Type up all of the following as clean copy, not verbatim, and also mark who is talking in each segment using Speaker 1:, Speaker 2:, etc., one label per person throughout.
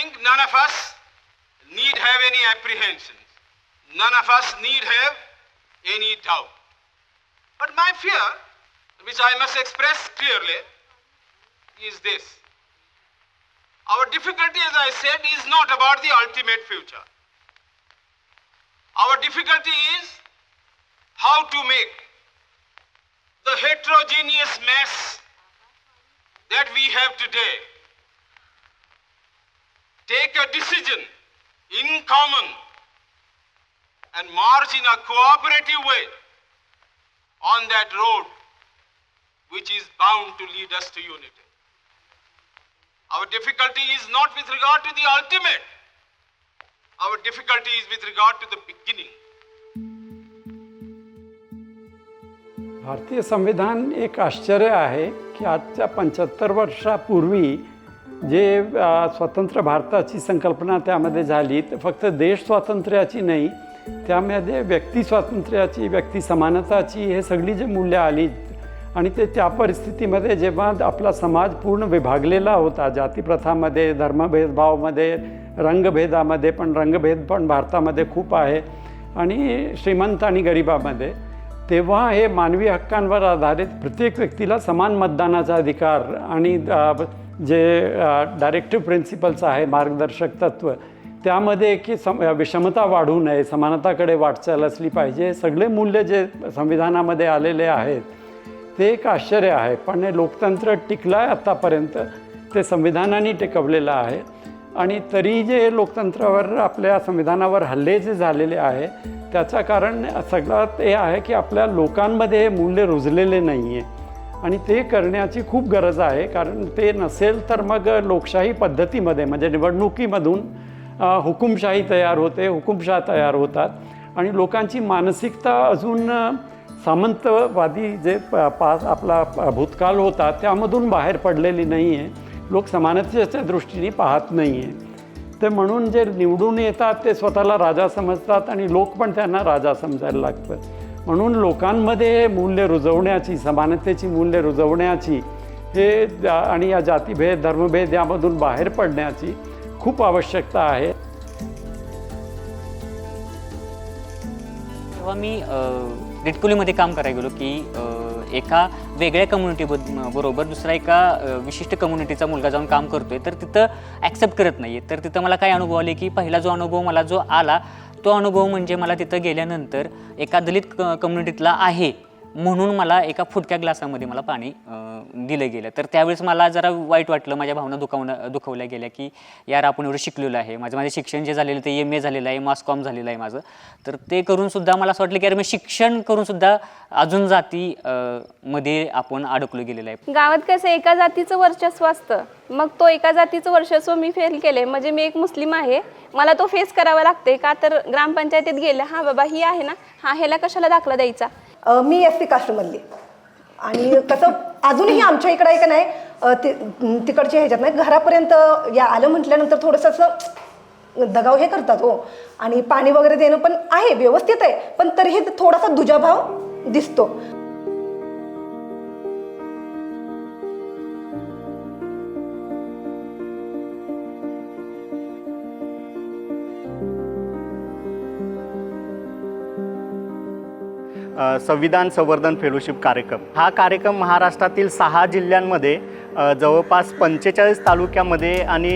Speaker 1: think none of us need have any apprehensions. None of us need have any doubt. But my fear, which I must express clearly, is this. Our difficulty, as I said, is not about the ultimate future. Our difficulty is how to make the heterogeneous mess that we have today take a decision in common and march in a cooperative way on that road which is bound to lead us to unity. Our difficulty is not with regard to the ultimate. Our difficulty is with regard to the beginning.
Speaker 2: भारतीय संविधान एक आश्चर्य आहे की आजच्या 75 वर्षापूर्वी जे स्वतंत्र भारताची संकल्पना त्यामध्ये झाली, तर फक्त देश स्वातंत्र्याची नाही, त्यामध्ये व्यक्ती स्वातंत्र्याची, व्यक्ती समानताची हे सगळी जी मूल्य आली आणि ते त्या परिस्थितीमध्ये जेव्हा आपला समाज पूर्ण विभागलेला होता जातीप्रथामध्ये, धर्मभेदभावामध्ये, रंगभेदामध्ये, पण रंगभेद पण भारतामध्ये खूप आहे आणि श्रीमंत आणि गरिबामध्ये, तेव्हा हे मानवी हक्कांवर आधारित प्रत्येक व्यक्तीला समान मतदानाचा अधिकार आणि जे डायरेक्टिव्ह प्रिन्सिपल्स आहे, मार्गदर्शक तत्त्व, त्यामध्ये की विषमता वाढू नये, समानताकडे वाटचाल असली पाहिजे, सगळे मूल्य जे संविधानामध्ये आलेले आहेत ते एक आश्चर्य आहे. पण हे लोकतंत्र टिकलं आहे आत्तापर्यंत, ते संविधानाने टिकवलेलं आहे. आणि तरी जे लोकतंत्रावर, आपल्या संविधानावर हल्ले जे झालेले आहे त्याचं कारण सगळ्यात हे आहे की आपल्या लोकांमध्ये हे मूल्य रुजलेले नाही आहे आणि ते करण्याची खूप गरज आहे. कारण ते नसेल तर मग लोकशाही पद्धतीमध्ये, म्हणजे निवडणुकीमधून हुकुमशाही तयार होते, हुकुमशाह तयार होतात आणि लोकांची मानसिकता अजून सामंतवादी जे आपला भूतकाळ होता त्यामधून बाहेर पडलेली नाही आहे. लोक समानतेच्या दृष्टीने पाहत नाही आहे. ते म्हणून जे निवडून येतात ते स्वतःला राजा समजतात आणि लोक पण त्यांना राजा समजायला लागतात. म्हणून लोकांमध्ये मूल्य रुजवण्याची, समानतेची मूल्य रुजवण्याची हे आणि या जातीभेद, धर्मभेद यामधून बाहेर पडण्याची खूप आवश्यकता आहे.
Speaker 3: जेव्हा मी डिटकुलीमध्ये काम करायला गेलो की एका वेगळ्या कम्युनिटी बरोबर दुसरा एका विशिष्ट कम्युनिटीचा मुलगा जाऊन काम करतोय, तर तिथं ॲक्सेप्ट करत नाही आहे. तर तिथं मला काय अनुभव आले की पहिला जो अनुभव मला जो आला तो अनुभव म्हणजे मला तिथं गेल्यानंतर एका दलित कम्युनिटीतला आहे म्हणून मला एका फुटक्या ग्लासामध्ये मला पाणी दिलं गेलं. तर त्यावेळेस मला जरा वाईट वाटलं, माझ्या भावना दुखवल्या गेल्या की यार आपण एवढं शिकलेलं आहे, माझं शिक्षण जे झालेलं ते MA झालेलं आहे, मास कॉम झालेलं आहे माझं. तर ते करूनसुद्धा मला असं वाटलं की यार मी शिक्षण करूनसुद्धा अजून जाती मध्ये आपण अडकलो गेलेलं आहे.
Speaker 4: गावात कसं एका जातीचं वर्चस्व असतं, मग तो एका जातीचं वर्चस्व मी फेल केले. म्हणजे मी एक मुस्लिम आहे, मला तो फेस करावा लागते का, तर ग्रामपंचायतीत गेलं, हां बाबा ही आहे ना, हां ह्याला कशाला दाखला द्यायचा.
Speaker 5: मी SC कास्टमधली आणि कसं अजूनही आमच्या इकडं आहे का नाही, तिकडच्या ह्याच्यात नाही घरापर्यंत या आलं म्हटल्यानंतर थोडंसं असं दगाव हे करतात हो. आणि पाणी वगैरे देणं पण आहे, व्यवस्थित आहे, पण तरीही थोडासा दुजाभाव दिसतो.
Speaker 6: संविधान संवर्धन फेलोशिप कार्यक्रम हा कार्यक्रम महाराष्ट्रातील 6 जिल्ह्यांमध्ये जवळपास 45 तालुक्यामध्ये आणि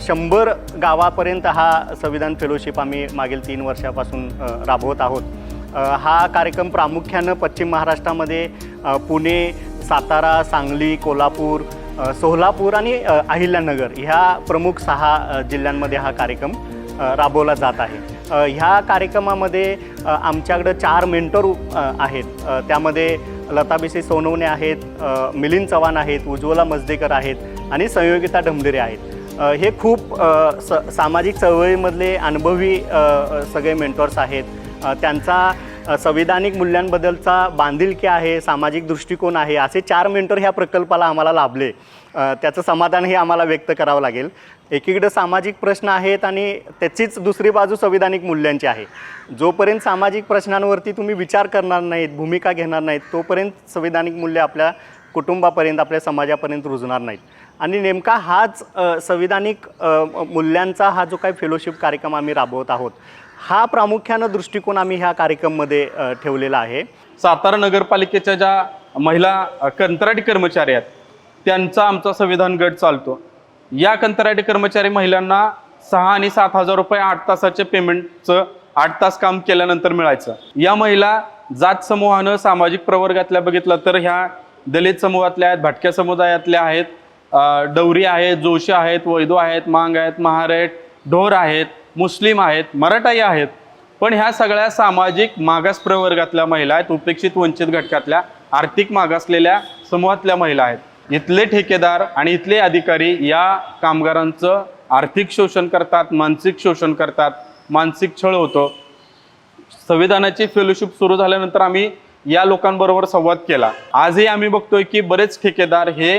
Speaker 6: 100 गावापर्यंत हा संविधान फेलोशिप आम्ही मागील 3 वर्षापासून राबवत आहोत. हा कार्यक्रम प्रामुख्यानं पश्चिम महाराष्ट्रामध्ये पुणे, सातारा, सांगली, कोल्हापूर, सोलापूर आणि अहिल्यानगर ह्या प्रमुख 6 जिल्ह्यांमध्ये हा कार्यक्रम राबवला जात आहे. ह्या कार्यक्रमामध्ये आमच्याकडं 4 मेंटर आहेत. त्यामध्ये लता बिसे सोनवणे आहेत, मिलिंद चव्हाण आहेत, उज्ज्वला मजदेकर आहेत आणि संयोगिता ढमढेरे आहेत. हे खूप सामाजिक चळवळीमधले अनुभवी सगळे मेंटॉर्स आहेत. त्यांचा संविधानिक मूल्यांबद्दलचा बांधिलकी आहे, सामाजिक दृष्टिकोन आहे, असे 4 मेंटर ह्या प्रकल्पाला आम्हाला लाभले. त्याचं समाधानही आम्हाला व्यक्त करावं लागेल. एकीकडे सामाजिक प्रश्न आहेत आणि त्याचीच दुसरी बाजू संविधानिक मूल्यांची आहे. जोपर्यंत सामाजिक प्रश्नांवरती तुम्ही विचार करणार नाहीत, भूमिका घेणार नाहीत, तोपर्यंत संविधानिक मूल्य आपल्या कुटुंबापर्यंत, आपल्या समाजापर्यंत रुजणार नाहीत. आणि नेमका हाच संविधानिक मूल्यांचा हा जो काही फेलोशिप कार्यक्रम आम्ही राबवत आहोत, हा प्रामुख्यानं दृष्टिकोन आम्ही ह्या कार्यक्रममध्ये ठेवलेला आहे.
Speaker 7: सातारा नगरपालिकेच्या ज्या महिला कंत्राटी कर्मचारी आहेत त्यांचा आमचा संविधान गट चालतो. या कंत्राटी कर्मचारी महिलांना 6 आणि 7 हजार रुपये 8 तासाचे पेमेंटचं 8 तास काम केल्यानंतर मिळायचं. या महिला जात समूहानं सामाजिक प्रवर्गातल्या बघितलं तर ह्या दलित समूहातल्या आहेत, भटक्या समुदायातल्या आहेत, डवरी आहेत, जोशी आहेत, वैदो आहेत, मांग आहेत, महार आहेत, ढोर आहेत, मुस्लिम आहेत, मराठाई आहेत. पण ह्या सगळ्या सामाजिक मागास प्रवर्गातल्या महिला आहेत, उपेक्षित वंचित घटकातल्या आर्थिक मागासलेल्या समूहातल्या महिला आहेत. इथले ठेकेदार आणि इथले अधिकारी या कामगारांचं आर्थिक शोषण करतात, मानसिक शोषण करतात, मानसिक छळ होतो. संविधानाची फेलोशिप सुरू झाल्यानंतर आम्ही या लोकांबरोबर संवाद केला. आजही आम्ही बघतोय की बरेच ठेकेदार हे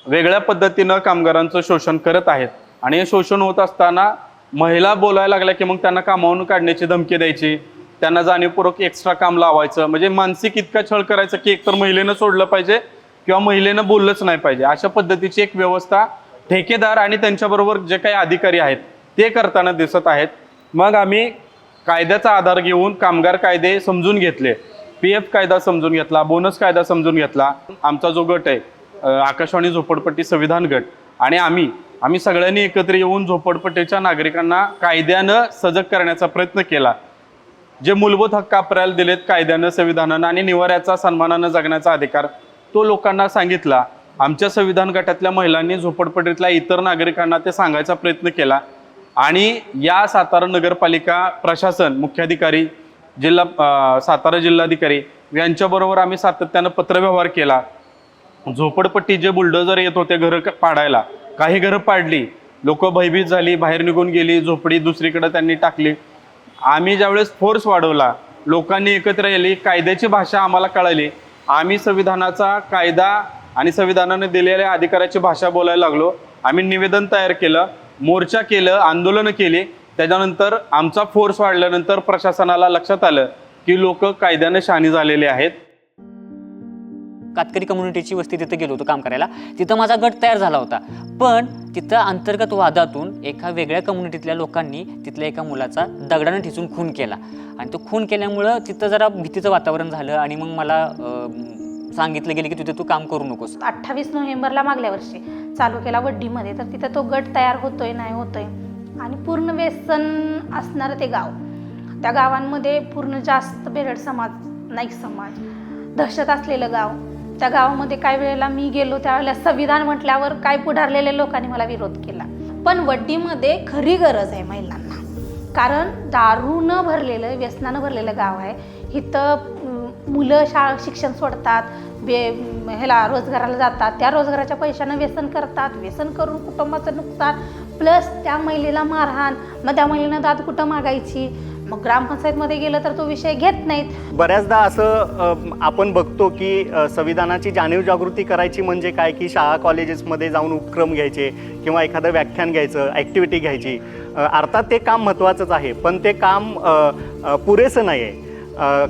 Speaker 7: वेगळ्या पद्धतीनं कामगारांचं शोषण करत आहेत आणि हे शोषण होत असताना महिला बोलायला लागल्या की मग त्यांना कामावून काढण्याची धमकी द्यायची, त्यांना जाणीवपूर्वक एक्स्ट्रा काम लावायचं, म्हणजे मानसिक इतका छळ करायचं की एकतर महिलेनं सोडलं पाहिजे किंवा महिलेनं बोललंच नाही पाहिजे. अशा पद्धतीची एक व्यवस्था ठेकेदार आणि त्यांच्याबरोबर जे काही अधिकारी आहेत ते करताना दिसत आहेत. मग आम्ही कायद्याचा आधार घेऊन कामगार कायदे समजून घेतले, PF कायदा समजून घेतला, बोनस कायदा समजून घेतला. आमचा जो गट आहे आकाशवाणी झोपडपट्टी संविधान गट, आणि आम्ही सगळ्यांनी एकत्र येऊन झोपडपट्टीच्या नागरिकांना कायद्यानं सजग करण्याचा प्रयत्न केला. जे मूलभूत हक्क आपल्याला दिलेत कायद्यानं, संविधानानं आणि निवाऱ्याचा सन्मानानं जगण्याचा अधिकार, तो लोकांना सांगितला. आमच्या संविधान गटातल्या महिलांनी झोपडपट्टीतल्या इतर नागरिकांना ते सांगायचा प्रयत्न केला. आणि या सातारा नगरपालिका प्रशासन, मुख्याधिकारी, सातारा जिल्हाधिकारी यांच्याबरोबर आम्ही सातत्यानं पत्रव्यवहार केला. झोपडपट्टी जे बुलडोजर येत होते घरं पाडायला, काही घरं पाडली, लोक भयभीत झाली, बाहेर निघून गेली, झोपडी दुसरीकडे त्यांनी टाकली. आम्ही ज्यावेळेस फोर्स वाढवला, लोकांनी एकत्र येली, कायद्याची भाषा आम्हाला कळाली, आम्ही संविधानाचा कायदा आणि संविधानाने दिलेल्या अधिकाराची भाषा बोलायला लागलो. आम्ही निवेदन तयार केलं, मोर्चा केलं, आंदोलनं केली. त्याच्यानंतर आमचा फोर्स वाढल्यानंतर प्रशासनाला लक्षात आलं की लोक कायद्याने शहाणी झालेले आहेत.
Speaker 3: कातकरी कम्युनिटीची वस्ती तिथं गेलो होतो काम करायला. तिथं माझा गट तयार झाला होता, पण तिथं अंतर्गत वादातून एका वेगळ्या कम्युनिटीतल्या लोकांनी तिथल्या एका मुलाचा दगडानं ठिसून खून केला. आणि तो खून केल्यामुळं तिथं जरा भीतीचं वातावरण झालं आणि मग मला सांगितलं गेलं की तिथे तू काम करू नकोस.
Speaker 8: 28 नोव्हेंबरला मागल्या वर्षी चालू केला वड्डीमध्ये, तर तिथं तो गट तयार होतोय नाही होतोय. आणि पूर्ण व्यसन असणारं ते गाव, त्या गावांमध्ये पूर्ण जास्त बेरड समाज, नाईक समाज, दहशत असलेलं गाव. त्या गावामध्ये काही वेळेला मी गेलो त्यावेळेला संविधान म्हटल्यावर काय पुढारलेल्या लोकांनी मला विरोध केला. पण वड्डीमध्ये खरी गरज आहे महिलांना, कारण दारूनं भरलेलं, व्यसनानं भरलेलं गाव आहे. इथं मुलं शिक्षण सोडतात, ह्याला रोजगाराला जातात, त्या रोजगाराच्या पैशानं व्यसन करतात, व्यसन करून कुटुंबाचं नुकसान, प्लस त्या महिलेला मारहाण, मग त्या महिलेनं दाद कुठं मागायची, मग ग्रामपंचायतमध्ये गेलं तर तो विषय घेत नाहीत.
Speaker 6: बऱ्याचदा असं आपण बघतो की संविधानाची जाणीव जागृती करायची म्हणजे काय की शाळा कॉलेजेसमध्ये जाऊन उपक्रम घ्यायचे किंवा एखादं व्याख्यान घ्यायचं, ॲक्टिव्हिटी घ्यायची. अर्थात ते काम महत्त्वाचंच आहे, पण ते काम पुरेसं नाही आहे.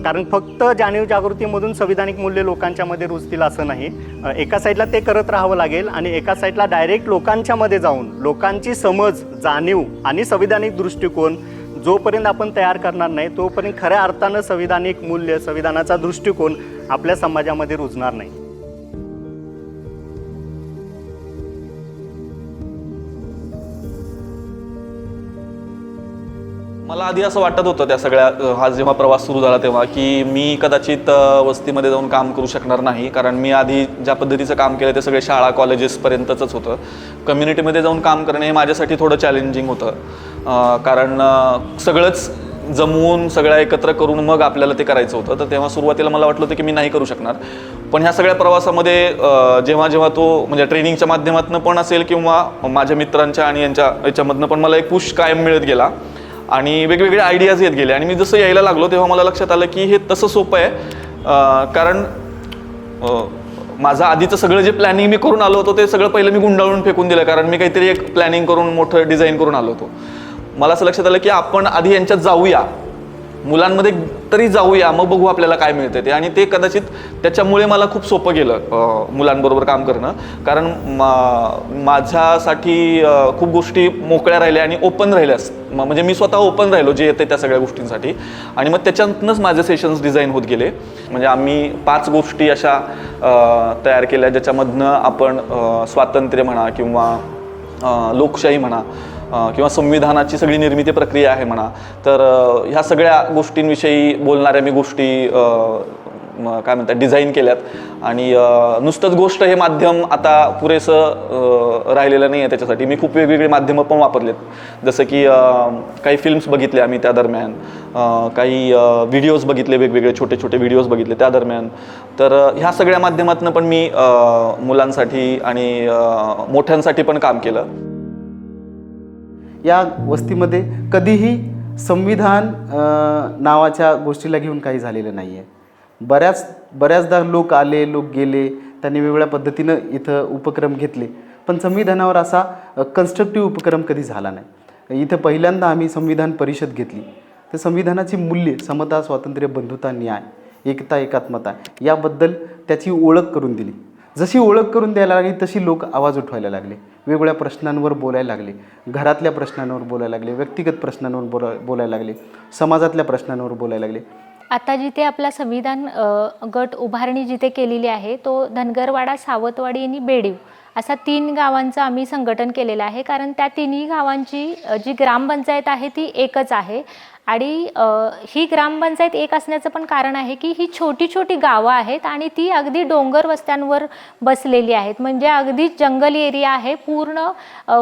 Speaker 6: कारण फक्त जाणीव जागृतीमधून संविधानिक मूल्य लोकांच्यामध्ये रुजतील असं नाही. एका साईडला ते करत राहावं लागेल आणि एका साईडला डायरेक्ट लोकांच्यामध्ये जाऊन लोकांची समज, जाणीव आणि संविधानिक दृष्टिकोन जोपर्यंत आपण तयार करणार नाही तोपर्यंत खऱ्या अर्थानं संविधानिक मूल्य, संविधानाचा दृष्टिकोन आपल्या समाजामध्ये रुजणार नाही.
Speaker 9: मला आधी असं वाटत होतं त्या सगळ्या हा जेव्हा प्रवास सुरू झाला तेव्हा की मी कदाचित वस्तीमध्ये जाऊन काम करू शकणार नाही, कारण मी आधी ज्या पद्धतीचं काम केलं ते सगळे शाळा कॉलेजेसपर्यंतच होतं. कम्युनिटीमध्ये जाऊन काम करणे हे माझ्यासाठी थोडं चॅलेंजिंग होतं, कारण सगळंच जमवून सगळं एकत्र करून मग आपल्याला ते करायचं होतं. तर तेव्हा सुरुवातीला मला वाटलं होतं की मी नाही करू शकणार. पण ह्या सगळ्या प्रवासामध्ये जेव्हा जेव्हा तो म्हणजे ट्रेनिंगच्या माध्यमातून पण असेल किंवा माझ्या मित्रांच्या आणि याच्यामधनं पण मला एक पुश कायम मिळत गेला आणि वेगवेगळे आयडियाज येत गेले. आणि मी जसं यायला लागलो तेव्हा मला लक्षात आलं की हे तसं सोपं आहे, कारण माझं आधीचं सगळं जे प्लॅनिंग मी करून आलो होतो ते सगळं पहिलं मी गुंडाळून फेकून दिलं, कारण मी काहीतरी एक प्लॅनिंग करून मोठं डिझाईन करून आलो होतो. मला असं लक्षात आलं की आपण आधी यांच्यात जाऊया मुलांमध्ये तरी जाऊया, मग बघू आपल्याला काय मिळतं ते. आणि ते कदाचित त्याच्यामुळे मला खूप सोपं गेलं मुलांबरोबर काम करणं, कारण माझ्यासाठी खूप गोष्टी मोकळ्या राहिल्या आणि ओपन राहिल्यास, म्हणजे मी स्वतः ओपन राहिलो जे येते त्या सगळ्या गोष्टींसाठी. आणि मग त्याच्यातूनच माझे सेशन्स डिझाईन होत गेले. म्हणजे आम्ही 5 गोष्टी अशा तयार केल्या ज्याच्यामधनं आपण स्वातंत्र्य म्हणा किंवा लोकशाही म्हणा किंवा संविधानाची सगळी निर्मिती प्रक्रिया आहे म्हणा, तर ह्या सगळ्या गोष्टींविषयी बोलणाऱ्या मी गोष्टी काय म्हणतात डिझाईन केल्यात. आणि नुसतंच गोष्ट हे माध्यम आता पुरेसं राहिलेलं नाही आहे. त्याच्यासाठी मी खूप वेगवेगळी माध्यमं पण वापरलेत, जसं की काही फिल्म्स बघितले आम्ही त्या दरम्यान, काही व्हिडिओज बघितले, वेगवेगळे छोटे छोटे व्हिडिओज बघितले त्या दरम्यान. तर ह्या सगळ्या माध्यमातून पण मी मुलांसाठी आणि मोठ्यांसाठी पण काम केलं.
Speaker 10: या वस्तीमध्ये कधीही संविधान नावाच्या गोष्टीला घेऊन काही झालेलं नाही आहे. बऱ्याचदा लोक आले, लोक गेले, त्यांनी वेगवेगळ्या पद्धतीनं इथं उपक्रम घेतले, पण संविधानावर असा कन्स्ट्रक्टिव्ह उपक्रम कधी झाला नाही. इथं पहिल्यांदा आम्ही संविधान परिषद घेतली, तर संविधानाची मूल्ये समता, स्वातंत्र्य, बंधुता, न्याय, एकता, एकात्मता याबद्दल त्याची ओळख करून दिली. जशी ओळख करून द्यायला लागली तशी लोक आवाज उठवायला लागले, वेगवेगळ्या प्रश्नांवर बोलायला लागले, घरातल्या प्रश्नांवर बोलायला लागले, व्यक्तिगत प्रश्नांवर बोलायला लागले, समाजातल्या प्रश्नांवर बोलायला लागले.
Speaker 11: आता जिथे आपला संविधान गट उभारणी जिथे केलेली आहे तो धनगरवाडा, सावतवाडी आणि बेडीव असा 3 गावांचं आम्ही संघटन केलेलं आहे. कारण त्या तिन्ही गावांची जी ग्रामपंचायत आहे ती एकच आहे. आणि ही ग्रामपंचायत एक असण्याचं पण कारण आहे की ही छोटी छोटी गावं आहेत आणि ती अगदी डोंगर वस्त्यांवर बसलेली आहेत. म्हणजे अगदी जंगल एरिया आहे, पूर्ण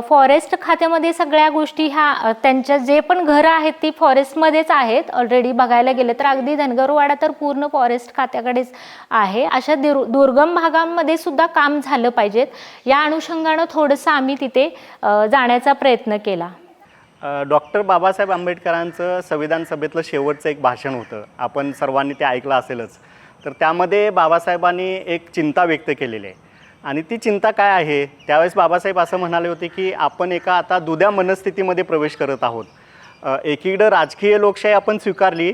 Speaker 11: फॉरेस्ट खात्यामध्ये सगळ्या गोष्टी ह्या त्यांच्या जे पण घरं आहेत ती फॉरेस्टमध्येच आहेत. ऑलरेडी बघायला गेलं तर अगदी धनगरवाडा तर पूर्ण फॉरेस्ट खात्याकडेच आहे. अशा दुर्गम भागांमध्ये सुद्धा काम झालं पाहिजेत, या अनुषंगानं थोडंसं आम्ही तिथे जाण्याचा प्रयत्न केला.
Speaker 6: डॉक्टर बाबासाहेब आंबेडकरांचं संविधान सभेतलं शेवटचं एक भाषण होतं, आपण सर्वांनी ते ऐकलं असेलच. तर त्यामध्ये बाबासाहेबांनी एक चिंता व्यक्त केलेली आहे, आणि ती चिंता काय आहे, त्यावेळेस बाबासाहेब असं म्हणाले होते की आपण एका आता दुध्या मनस्थितीमध्ये प्रवेश करत आहोत. एकीकडं राजकीय लोकशाही आपण स्वीकारली,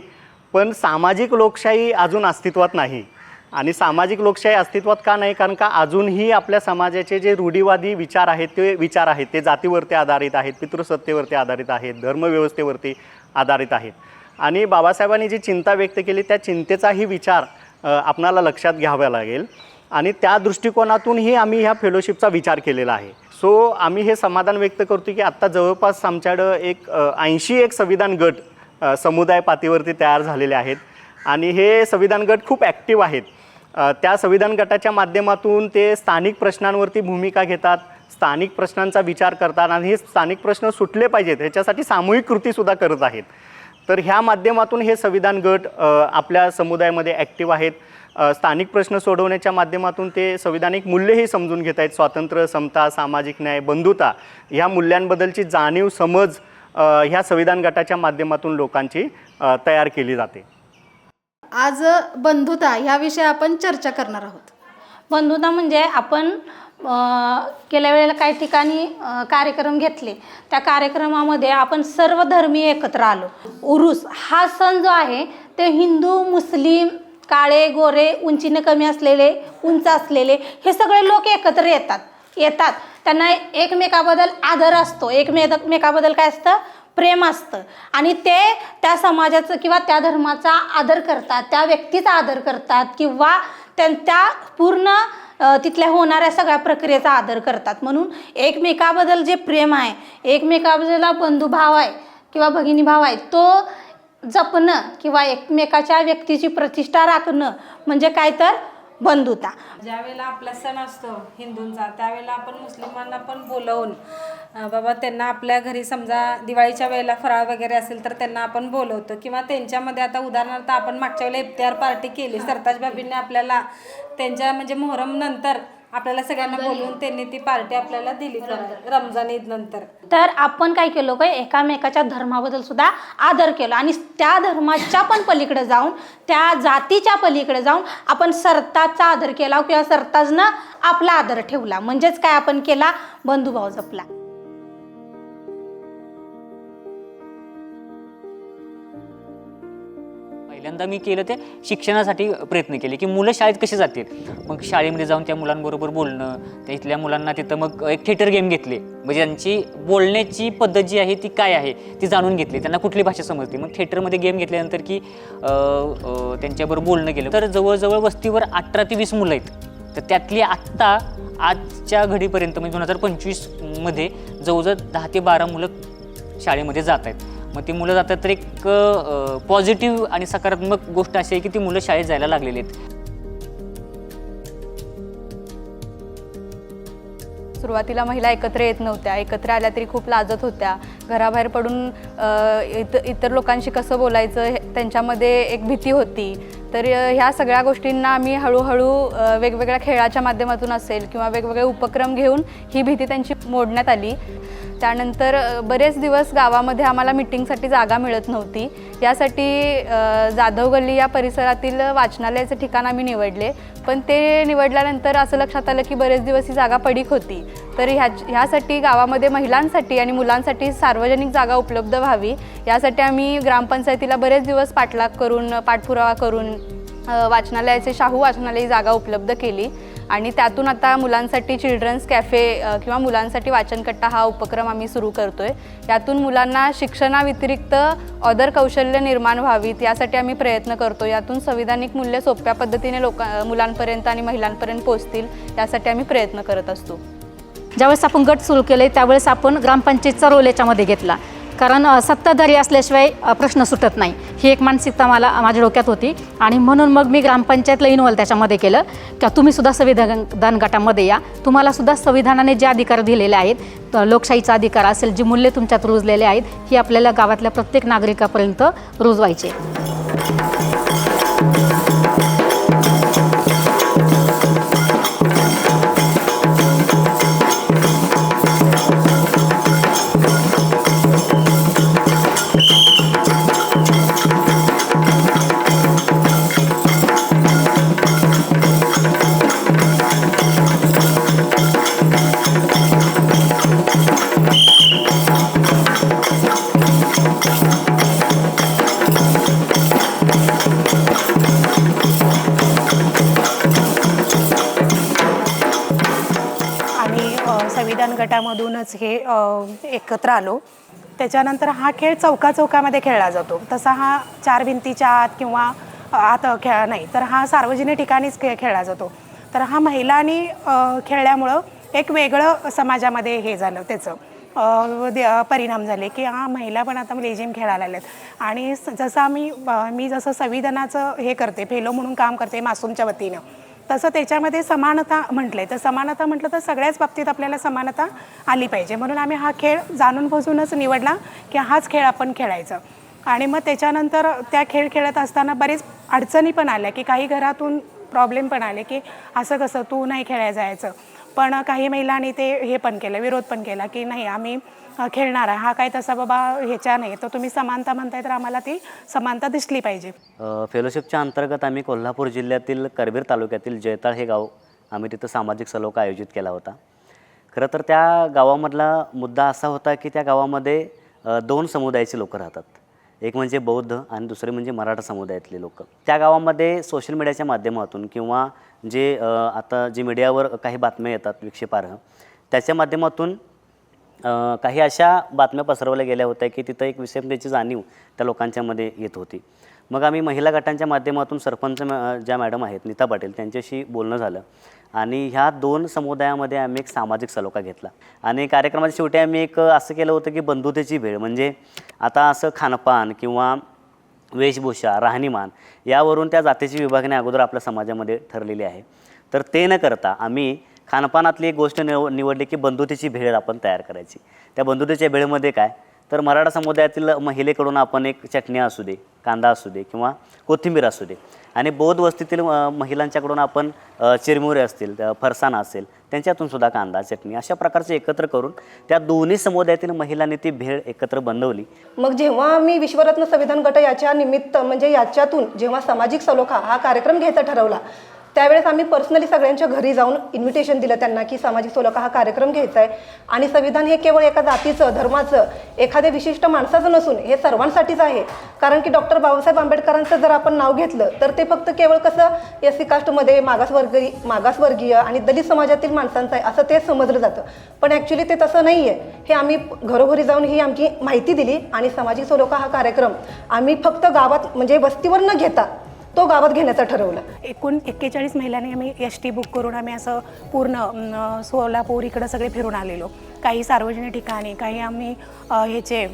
Speaker 6: पण सामाजिक लोकशाही अजून अस्तित्वात नाही. आणि सामाजिक लोकशाही अस्तित्वात का नाही, कारण का अजूनही आपल्या समाजाचे जे रूढीवादी विचार आहेत ते जातीवरती आधारित आहेत, पितृसत्तेवरती आधारित आहेत, धर्मव्यवस्थेवरती आधारित आहेत. आणि बाबासाहेबांनी जी चिंता व्यक्त केली त्या चिंतेचाही विचार आपणाला लक्षात घ्यावा लागेल, आणि त्या दृष्टिकोनातूनही आम्ही ह्या फेलोशिपचा विचार केलेला आहे. सो आम्ही हे समाधान व्यक्त करतो की आत्ता जवळपास आमच्याकडं एक 80 संविधान गट समुदाय पातळीवरती तयार झालेले आहेत, आणि हे संविधान गट खूप ॲक्टिव्ह आहेत. त्या संविधान गटाच्या माध्यमातून ते स्थानिक प्रश्नांवरती भूमिका घेतात, स्थानिक प्रश्नांचा विचार करतात, आणि हे स्थानिक प्रश्न सुटले पाहिजेत ह्याच्यासाठी सामूहिक कृतीसुद्धा करत आहेत. तर ह्या माध्यमातून हे संविधान गट आपल्या समुदायामध्ये ॲक्टिव्ह आहेत. स्थानिक प्रश्न सोडवण्याच्या माध्यमातून ते संविधानिक मूल्यही समजून घेत आहेत. स्वातंत्र्य, समता, सामाजिक न्याय, बंधुता ह्या मूल्यांबद्दलची जाणीव, समज ह्या संविधान गटाच्या माध्यमातून लोकांची तयार केली जाते.
Speaker 8: आज बंधुता ह्याविषयी आपण चर्चा करणार आहोत.
Speaker 11: बंधुता म्हणजे आपण गेल्या वेळेला काही ठिकाणी कार्यक्रम घेतले, त्या कार्यक्रमामध्ये आपण सर्व धर्मीय एकत्र आलो. उरूस हा सण जो आहे ते हिंदू, मुस्लिम, काळे, गोरे, उंचीने कमी असलेले, उंच असलेले हे सगळे लोक एकत्र येतात. त्यांना एकमेकाबद्दल आदर असतो, एकमेकाबद्दल काय असतं, प्रेम असतं, आणि ते त्या समाजाचं किंवा त्या धर्माचा आदर करतात, त्या व्यक्तीचा आदर करतात, किंवा त्यांच्या पूर्ण तिथल्या होणाऱ्या सगळ्या प्रक्रियेचा आदर करतात. म्हणून एकमेकाबद्दल जे प्रेम आहे, एकमेकाबद्दल बंधुभाव आहे किंवा भगिनीभाव आहे तो जपणं किंवा एकमेकाच्या व्यक्तीची प्रतिष्ठा राखणं म्हणजे काय तर बंधुता.
Speaker 12: ज्यावेळेला आपला सण असतो हिंदूंचा, त्यावेळेला आपण मुस्लिमांना पण बोलवून बाबा त्यांना आपल्या घरी समजा दिवाळीच्या वेळेला फराळ वगैरे असेल तर त्यांना आपण बोलवतो, किंवा त्यांच्यामध्ये आता उदाहरणार्थ आपण मागच्या वेळेला इफ्तार पार्टी केली, सरताज बाबींनी आपल्याला त्यांच्या म्हणजे मोहरम नंतर आपल्याला सगळ्यांना बोलवून त्यांनी ती पार्टी आपल्याला दिली रमजान ईद नंतर.
Speaker 11: तर आपण काय केलं का, एकामेकाच्या धर्माबद्दल सुद्धा आदर केला, आणि त्या धर्माच्या पण पलीकडे जाऊन, त्या जातीच्या पलीकडे जाऊन आपण सरताजचा आदर केला किंवा सरताजनं आपला आदर ठेवला. म्हणजेच काय आपण केला, बंधुभाव जपला.
Speaker 3: पहिल्यांदा मी केलं ते शिक्षणासाठी प्रयत्न केले की मुलं शाळेत कशी जातील. मग शाळेमध्ये जाऊन त्या मुलांबरोबर बोलणं, त्या इथल्या मुलांना तिथं मग एक थिएटर गेम घेतले, म्हणजे त्यांची बोलण्याची पद्धत जी आहे ती काय आहे ती जाणून घेतली, त्यांना कुठली भाषा समजते. मग थिएटरमध्ये गेम घेतल्यानंतर की त्यांच्याबरोबर बोलणं केलं. तर जवळजवळ वस्तीवर 18 ते 20 मुलं आहेत. तर त्यातली आत्ता आजच्या घडीपर्यंत म्हणजे 2025मध्ये जवळजवळ 10 ते 12 मुलं शाळेमध्ये जात आहेत. मग ती मुलं जातात तर एक पॉझिटिव्ह आणि सकारात्मक गोष्ट अशी आहे की ती मुलं शाळेत जायला लागलेली आहेत.
Speaker 4: सुरुवातीला महिला एकत्र येत नव्हत्या, एकत्र आल्या तरी खूप लाजत होत्या, घराबाहेर पडून इतर लोकांशी कसं बोलायचं त्यांच्यामध्ये एक भीती होती. तर ह्या सगळ्या गोष्टींना आम्ही हळूहळू वेगवेगळ्या खेळाच्या माध्यमातून असेल किंवा वेगवेगळे उपक्रम घेऊन ही भीती त्यांची मोडण्यात आली. त्यानंतर बरेच दिवस गावामध्ये आम्हाला मिटिंगसाठी जागा मिळत नव्हती. यासाठी जाधव गल्ली या परिसरातील वाचनालयाचं ठिकाण आम्ही निवडले. पण ते निवडल्यानंतर असं लक्षात आलं की बरेच दिवस ही जागा पडीक होती. तर ह्यासाठी गावामध्ये महिलांसाठी आणि मुलांसाठी सार्वजनिक जागा उपलब्ध व्हावी यासाठी आम्ही ग्रामपंचायतीला बरेच दिवस पाठपुरावा करून वाचनालयाचे शाहू वाचनालय जागा उपलब्ध केली. आणि त्यातून आता मुलांसाठी चिल्ड्रन्स कॅफे किंवा मुलांसाठी वाचनकट्टा हा उपक्रम आम्ही सुरू करतो आहे. यातून मुलांना शिक्षणाव्यतिरिक्त ऑदर कौशल्य निर्माण व्हावीत यासाठी आम्ही प्रयत्न करतो. यातून संविधानिक मूल्य सोप्या पद्धतीने मुलांपर्यंत आणि महिलांपर्यंत पोहोचतील यासाठी आम्ही प्रयत्न करत असतो.
Speaker 11: ज्यावेळेस आपण गट सुरू केले त्यावेळेस आपण ग्रामपंचायतचा रोल याच्यामध्ये घेतला, कारण सत्ताधारी असल्याशिवाय प्रश्न सुटत नाही ही एक मानसिकता माझ्या डोक्यात होती. आणि म्हणून मग मी ग्रामपंचायतला इन्व्हॉल्व त्याच्यामध्ये केलं की तुम्हीसुद्धा संविधान गटामध्ये या, तुम्हालासुद्धा संविधानाने जे अधिकार दिलेले आहेत, लोकशाहीचा अधिकार असेल, जी मूल्य तुमच्यात रुजलेले आहेत ही आपल्याला गावातल्या प्रत्येक नागरिकापर्यंत रुजवायचे.
Speaker 13: संविधान गटामधूनच हे एकत्र आलो. त्याच्यानंतर हा खेळ चौकामध्ये खेळला जातो. तसा हा 4 भिंतीच्या आत किंवा आत खेळ नाही, तर हा सार्वजनिक ठिकाणीच खेळला जातो. तर हा महिलांनी खेळल्यामुळं एक वेगळं समाजामध्ये हे झालं, त्याचं परिणाम झाले की हा महिला पण आता लेझिम खेळायला लागल्यात. आणि जसं मी जसं संविधानाचं हे करते, फेलो म्हणून काम करते मासूमच्या वतीनं, तसं त्याच्यामध्ये समानता म्हटले तर समानता म्हटलं तर सगळ्याच बाबतीत आपल्याला समानता आली पाहिजे. म्हणून आम्ही हा खेळ जाणून बुजूनच निवडला की हाच खेळ आपण खेळायचा. आणि मग त्याच्यानंतर त्या खेळ खेळत असताना बरेच अडचणी पण आल्या की काही घरातून प्रॉब्लेम पण आले की असं कसं तू नाही खेळायला जायचं. पण काही महिलांनी ते हे पण केलं, विरोध पण केला की नाही आम्ही खेळणार आहे, हा काय तसा बाबा ह्याच्या नाही, तर तुम्ही समानता म्हणताय तर आम्हाला ती समानता दिसली पाहिजे.
Speaker 14: फेलोशिपच्या अंतर्गत आम्ही कोल्हापूर जिल्ह्यातील करवीर तालुक्यातील जैताळ हे गाव आम्ही तिथं सामाजिक सलोखा आयोजित केला होता. खरं तर त्या गावामधला मुद्दा असा होता की त्या गावामध्ये 2 समुदायाची लोकं राहतात. एक म्हणजे बौद्ध आणि दुसरे म्हणजे मराठा समुदायातले लोक. त्या गावामध्ये सोशल मीडियाच्या माध्यमातून किंवा जे आता जे मीडियावर काही बातम्या येतात विक्षेपार्ह, त्याच्या माध्यमातून काही अशा बातम्या पसरवल्या गेल्या होत्या की तिथं एक विषमतेची जाणीव त्या लोकांच्यामध्ये येत होती. मग आम्ही महिला गटांच्या माध्यमातून सरपंच ज्या मॅडम आहेत नीता पाटील त्यांच्याशी बोलणं झालं आणि ह्या 2 समुदायामध्ये आम्ही एक सामाजिक सलोखा घेतला. आणि कार्यक्रमाच्या शेवटी आम्ही एक असं केलं होतं की बंधुतेची भेळ, म्हणजे आता असं खानपान किंवा वेशभूषा, राहणीमान यावरून त्या जातीची विभागणी अगोदर आपल्या समाजामध्ये ठरलेली आहे. तर ते न करता आम्ही खानपानातली एक गोष्ट निवडली की बंधुतेची भेळ आपण तयार करायची. त्या बंधुतेच्या भेळमध्ये काय तर मराठा समुदायातील महिलेकडून आपण एक चटणी असू दे, कांदा असू दे किंवा कोथिंबीर असू दे, आणि बौद्ध वस्तीतील महिलांच्याकडून आपण चिरमुरे असतील, फरसाण असेल त्यांच्यातून सुद्धा कांदा, चटणी अशा प्रकारचे एकत्र करून त्या दोन्ही समुदायातील महिलांनी ती भेळ एकत्र बनवली.
Speaker 5: मग जेव्हा मी विश्वरत्न संविधान गट याच्या निमित्त म्हणजे याच्यातून जेव्हा सामाजिक सलोखा हा कार्यक्रम घ्यायचा ठरवला, त्यावेळेस आम्ही पर्सनली सगळ्यांच्या घरी जाऊन इन्व्हिटेशन दिलं त्यांना की सामाजिक सलोखा हा कार्यक्रम घ्यायचा आहे आणि संविधान हे केवळ एका जातीचं, धर्माचं, एखाद्या विशिष्ट माणसाचं नसून हे सर्वांसाठीच आहे. कारण की डॉक्टर बाबासाहेब आंबेडकरांचं जर आपण नाव घेतलं तर ते फक्त केवळ कसं SC कास्टमध्ये मागासवर्गीय आणि दलित समाजातील माणसांचं आहे असं ते समजलं जातं. पण ॲक्च्युली ते तसं नाही आहे. हे आम्ही घरोघरी जाऊन ही आमची माहिती दिली आणि सामाजिक सलोखा हा कार्यक्रम आम्ही फक्त गावात म्हणजे वस्तीवर न घेता तो गावात घेण्याचं ठरवलं.
Speaker 13: एकूण 41 महिलांनी आम्ही ST बुक करून आम्ही असं पूर्ण सोलापूर इकडं सगळे फिरून आलेलो. काही सार्वजनिक ठिकाणी, काही आम्ही ह्याचे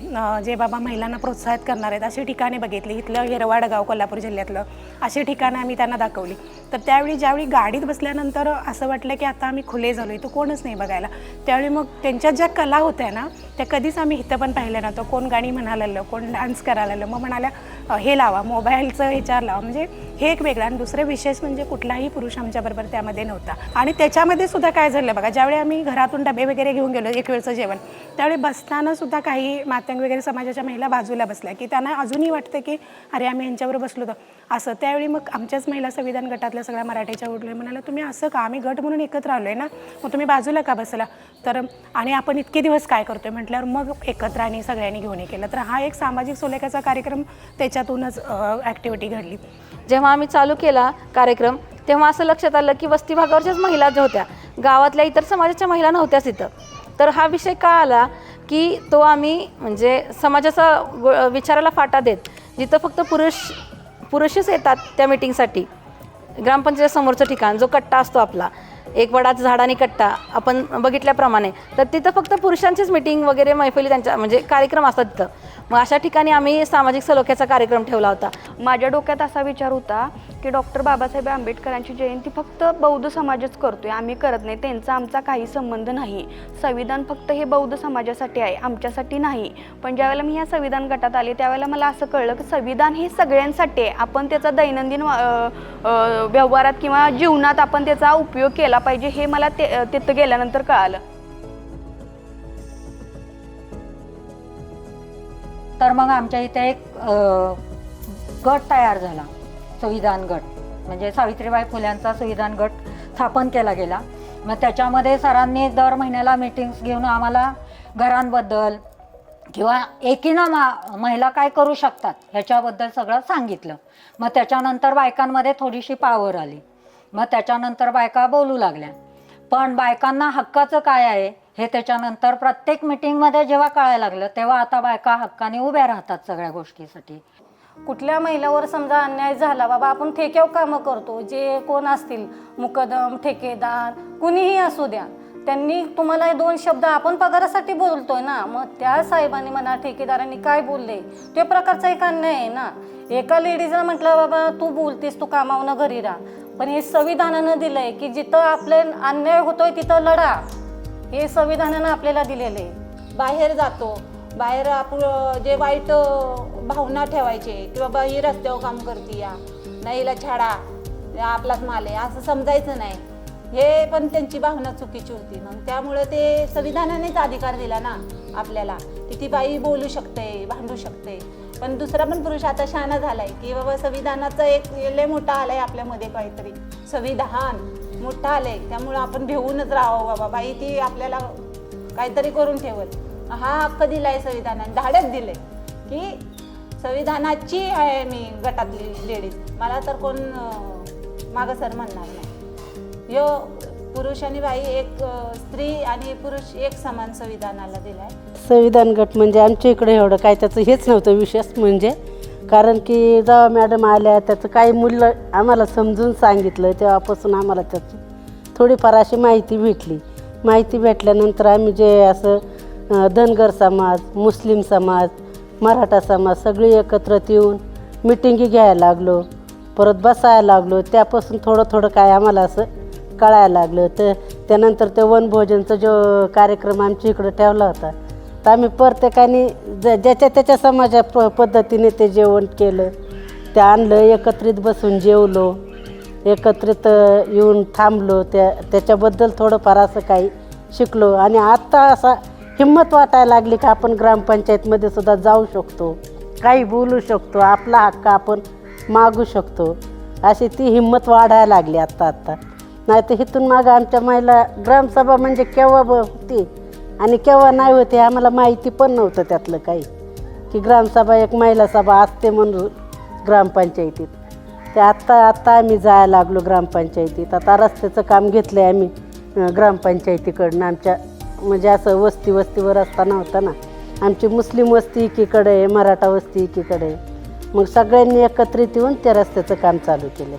Speaker 13: जे बाबा महिलांना प्रोत्साहित करणार आहेत अशी ठिकाणे बघितली. इथलं हिरवाड गाव कोल्हापूर जिल्ह्यातलं अशी ठिकाणं आम्ही त्यांना दाखवली. तर त्यावेळी ज्यावेळी गाडीत बसल्यानंतर असं वाटलं की आता आम्ही खुले झालो, इथं कोणच नाही बघायला. त्यावेळी मग त्यांच्या ज्या कला होत्या ना त्या कधीच आम्ही इथं पण पाहिलं नव्हतं. कोण गाणी म्हणायला आलं, कोण डान्स करायला आलं. मग म्हणाल्या हे लावा, मोबाईलचं ह्याच्यावर लावा. म्हणजे हे एक वेगळं. आणि दुसरं विशेष म्हणजे कुठलाही पुरुष आमच्याबरोबर त्यामध्ये नव्हता. आणि त्याच्यामध्ये सुद्धा काय झालं बघा, ज्यावेळी आम्ही घरातून डबे वगैरे घेऊन गेलो एक वेळचं जेवण, त्यावेळी बसताना सुद्धा काही मातंग वगैरे समाजाच्या महिला बाजूला बसल्या की त्यांना अजूनही वाटतं की अरे आम्ही यांच्याबरोबर बसलो होतो असं. त्यावेळी मग आमच्याच महिला संविधान गटातल्या सगळ्या मराठीच्या उठल्या, म्हणाला तुम्ही असं का, आम्ही गट म्हणून एकत्र आलो आहे ना, मग तुम्ही बाजूला का बसला. तर आणि आपण इतके दिवस काय करतोय म्हटल्यावर मग एकत्र आणि सगळ्यांनी घेऊन केलं. तर हा एक सामाजिक सलोख्याचा कार्यक्रम त्याच्यातूनच ॲक्टिव्हिटी घडली.
Speaker 15: जेव्हा आम्ही चालू केला कार्यक्रम तेव्हा असं लक्षात आलं की वस्ती भागावरच्याच महिला ज्या होत्या, गावातल्या इतर समाजाच्या महिला नव्हत्याच इथं. तर हा विषय का आला की तो आम्ही म्हणजे समाजाचा विचाराला फाटा देत जिथं फक्त पुरुषच येतात त्या मिटिंगसाठी, ग्रामपंचायत समोरचं ठिकाण जो कट्टा असतो आपला, एक वडाचं झाड आणि कट्टा आपण बघितल्याप्रमाणे, तर तिथं फक्त पुरुषांचीच मिटिंग वगैरे मैफिली त्यांच्या म्हणजे कार्यक्रम असतात तिथं. मग अशा ठिकाणी आम्ही सामाजिक सलोख्याचा कार्यक्रम ठेवला होता.
Speaker 4: माझ्या डोक्यात असा विचार होता की डॉक्टर बाबासाहेब आंबेडकरांची जयंती फक्त बौद्ध समाजच करतोय, आम्ही करत नाही, त्यांचा आमचा काही संबंध नाही. संविधान फक्त हे बौद्ध समाजासाठी आहे, आमच्यासाठी नाही. पण ज्यावेळेला मी ह्या संविधान गटात आले त्यावेळेला मला असं कळलं की संविधान हे सगळ्यांसाठी आहे. आपण त्याचा दैनंदिन व्यवहारात किंवा जीवनात आपण त्याचा उपयोग केला पाहिजे हे मला तिथं गेल्यानंतर कळालं.
Speaker 16: तर मग आमच्या इथे एक गट तयार झाला, संविधान गट, म्हणजे सावित्रीबाई फुल्यांचा संविधान गट स्थापन केला गेला. मग त्याच्यामध्ये सरांनी दर महिन्याला मीटिंग्स घेऊन आम्हाला घरांबद्दल किंवा एकीनं महिला काय करू शकतात ह्याच्याबद्दल सगळं सांगितलं. मग त्याच्यानंतर बायकांमध्ये थोडीशी पावर आली. मग त्याच्यानंतर बायका बोलू लागल्या. पण बायकांना हक्काचं काय आहे हे त्याच्यानंतर प्रत्येक मिटिंगमध्ये जेव्हा कळायला लागलं तेव्हा आता बायका हक्काने उभ्या राहतात सगळ्या गोष्टीसाठी.
Speaker 8: कुठल्या महिलावर समजा अन्याय झाला, बाबा आपण ठेक्यावर कामं करतो, जे कोण असतील मुकदम, ठेकेदार, कुणीही असू द्या, त्यांनी तुम्हाला 2 शब्द आपण पगारासाठी बोलतोय ना, मग त्या साहेबांनी म्हणा ठेकेदारांनी काय बोलले ते प्रकारचा एक अन्याय आहे ना. एका लेडीजला म्हटलं बाबा तू बोलतेस, तू कामावनं घरी राहा, पण हे संविधानानं दिलंय की जिथं आपले अन्याय होतोय तिथं लढा, हे संविधानानं आपल्याला दिलेलं आहे.
Speaker 17: बाहेर जातो, बाहेर आपण जे वाईट भावना ठेवायचे की बाबा ही रस्त्यावर काम करते या नाही, हिला छाडा, आपलाच माल आहे असं समजायचं नाही, हे पण त्यांची भावना चुकीची होती. मग त्यामुळे ते संविधानानेच अधिकार दिला ना आपल्याला की ती बाई बोलू शकते, भांडू शकते. पण दुसरा पण पुरुष आता शहाणा झालाय की बाबा संविधानाचं एक लय मोठा आलाय आपल्यामध्ये, काहीतरी संविधान मोठा आलंय, त्यामुळं आपण भेऊनच राहावं बाबा, बाई ती आपल्याला काहीतरी करून ठेवल. हा हक्क दिलाय संविधानाने, धाडच दिले की संविधानाची आहे मी गटातली लेडीज, मला तर कोण मागसर म्हणणार नाही. यो पुरुष आणि बाई एक, स्त्री आणि पुरुष एक समान संविधानाला दिलाय.
Speaker 18: संविधान गट म्हणजे आमच्या इकडे एवढं काय त्याचं हेच नव्हतं विशेष, म्हणजे कारण की जेव्हा मॅडम आल्या त्याचं काही मूल्य आम्हाला समजून सांगितलं तेव्हापासून आम्हाला त्याची थोडीफार अशी माहिती भेटली. माहिती भेटल्यानंतर आम्ही जे असं धनगर समाज, मुस्लिम समाज, मराठा समाज सगळी एकत्रित येऊन मिटिंगी घ्यायला लागलो, परत बसायला लागलो. त्यापासून थोडं थोडं काय आम्हाला असं कळायला लागलं. तर त्यानंतर ते वनभोजनचा जो कार्यक्रम आमच्या इकडं ठेवला होता तर आम्ही प्रत्येकाने ज्याच्या त्याच्या समाजा पद्धतीने ते जेवण केलं, ते आणलं, एकत्रित बसून जेवलो, एकत्रित येऊन थांबलो. त्याच्याबद्दल थोडंफार असं काही शिकलो. आणि आत्ता असा हिंमत वाटायला लागली की आपण ग्रामपंचायतमध्ये सुद्धा जाऊ शकतो, काही बोलू शकतो, आपला हक्क आपण मागू शकतो. अशी ती हिंमत वाढायला लागली आत्ता नाही तर इथून मागं आमच्या महिला ग्रामसभा म्हणजे केव्हा होती आणि केव्हा नाही होती आम्हाला माहिती पण नव्हतं त्यातलं काही, की ग्रामसभा एक महिला सभा असते म्हणून ग्रामपंचायतीत. ते आत्ता आम्ही जायला लागलो ग्रामपंचायतीत. आता रस्त्याचं काम घेतलं आहे आम्ही ग्रामपंचायतीकडनं. आमच्या म्हणजे असं वस्तीवर असताना होतं ना, आमची मुस्लिम वस्ती एकीकडे आहे, मराठा वस्ती एकीकडे आहे. मग सगळ्यांनी एकत्रित येऊन त्या रस्त्याचं काम चालू केलं.